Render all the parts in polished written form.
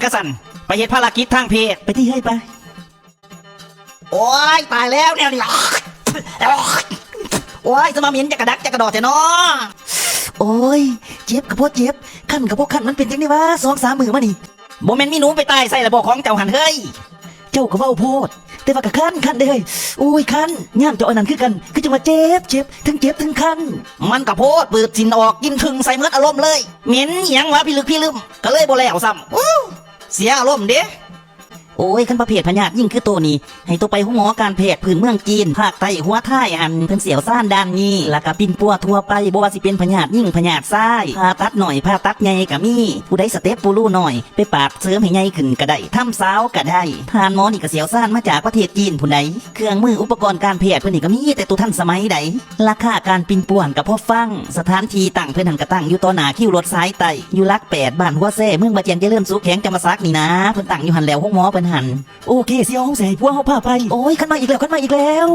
กระสันไปเฮ็ดภารกิจทางเพศไปที่ให้ไปโอ้ยตายแล้วแนวนี้โอ้ยจะมาเหม็นจะกระดักจะกระดอแต่เนาะโอ้ยเจ็บกับพวกเจ็บขั้นกับพวกขั้นมันเป็นจังได๋วะ2-3 มื้อมานี่บ่แม่นมีหนูไปตายใส่ระบบของเจ้าหันเฮ้ยเจ้าก็เว้าโพดแต่ว่าก็คันเด้อเฮ้ยโอ้ยคันย่ามเจ้าอันนั้นคือกันคือจังว่าเจ็บทั้งเจ็บทั้งคันมันกระโพดเปิดสินออกกินถึงใส่เมืออารมณ์เลยเหม็นเหียงวะพี่ลึกพี่ลืมก็เลยบ่แล้วซ้ำเสียอารมณ์เด้โอ้ยคันประเภทพญาธิยิ่งคือตัวนี้ให้ตัวไปห้องหมอการแพทย์พื้นเมืองจีนภาคใต้หัวท้ายอันเพิ่นเสียวซ่านด้านนี้แล้วก็ปิ่นปัวทั่วไปบ่ว่าสิเป็นพญาธิยิ่งพญาธิทรายผ่าตัดหน่อยผ่าตัดใหญ่ก็มีผู้ใดสเต็ปปูรูหน่อยไปปาดเสริมให้ใหญ่ขึ้นก็ได้ทำสาวก็ได้ทานหมอนี่ก็เสียวซ่านมาจากประเทศจีนผู้ใดเครื่องมืออุปกรณ์การแพทย์เพิ่นนี่ก็มีแต่ตัวทันสมัยใดราคาการปิ่นป่วนก็พอฟังสถานที่ตั้งเพิ่นหันก็ตั้งอยู่ต่อหน้าคิวรถสายไต่อยู่ลัก8บ้านหัวแซ่เมืองบาเจียงเจริญสุขแข็งจำปาสักนี่นะเพิ่นตั้งอยู่หันแล้วห้องหมอเพิ่นหันโอเคเสียวใส่พวกเขาพาไปโอ้ยขึ้นมาอีกแล้ว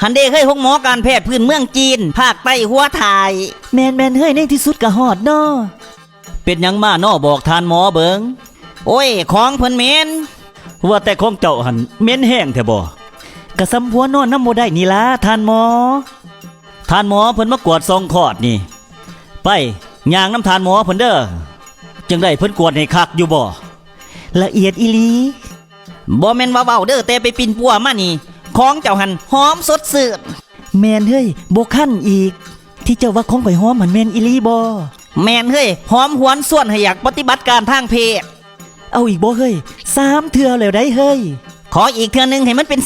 หันเด้เฮ้ยห้องหมอการแพทย์พื้นเมืองจีนภาคใต้หัวถ่ายแมนเฮ้ยในที่สุดก็ฮอดน้อเป็นยังมาน้อบอกทานหมอเบิงโอ้ยของเพิ่นเหม็นว่าแต่ของเจ้าหันเหม็นแห้งแท้บ่กะซ้ำหัวนอนน้ำบ่ได้นี่ล่ะทานหมอเพิ่นมากวดซองคอดนี่ไปย่างน้ำทานหมอเพิ่นเด้อจังได้เพิ่นกวดให้คักอยู่บ่ละเอียดอีหลีบ่แม่นว่าเว้าเด้อแต่ไปปิ่นปัวมานี่ของเจ้าหันหอมสดซื่นแม่นเฮ้ยบ่คั่นอีกที่เจ้าว่าของข่อยหอมมันแม่นอีหลีบ่แม่นเฮ้ยหอมหวนส่วนให้อยากปฏิบัติการทางเพศเอาอีกบ่เฮ้ย3เทื่อแล้วได้เฮ้ยขออีกเทื่อนึงให้มันเป็น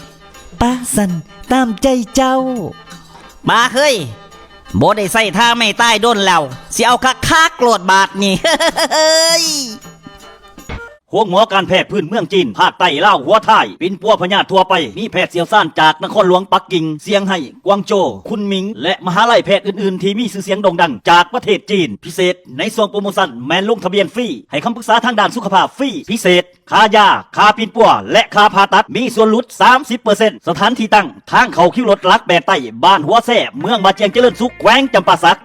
4ป้าสันตามใจเจ้ามาเฮ้ยบ่ได้ใส่ท่าไม่ตายโดนแล้วสิเอาคักๆโกรธบาดนี่เฮ้ยห้องหมอการแพทย์พื้นเมืองจีนภาคใต้ลาวหัวท้ายปิ่นปัวพญาธิทั่วไปมีแพทย์เสี่ยวซ่านจากนครหลวงปักกิ่งเซี่ยงไฮ้กวางโจวคุนหมิงและมหาลัยแพทย์อื่นๆที่มีชื่อเสียงโด่งดังจากประเทศจีนพิเศษในส่วนโปรโมชั่นแมนลงทะเบียนฟรีให้คำปรึกษาทางด้านสุขภาพฟรีพิเศษค่ายาค่าปิ่นปัวและค่าผ่าตัดมีส่วนลด 30% สถานที่ตั้งทางเข้าคิวรถลัก8 ไต้บ้านหัวแซ่เมืองบาเจียงเจริญสุขแขวงจำปาสัก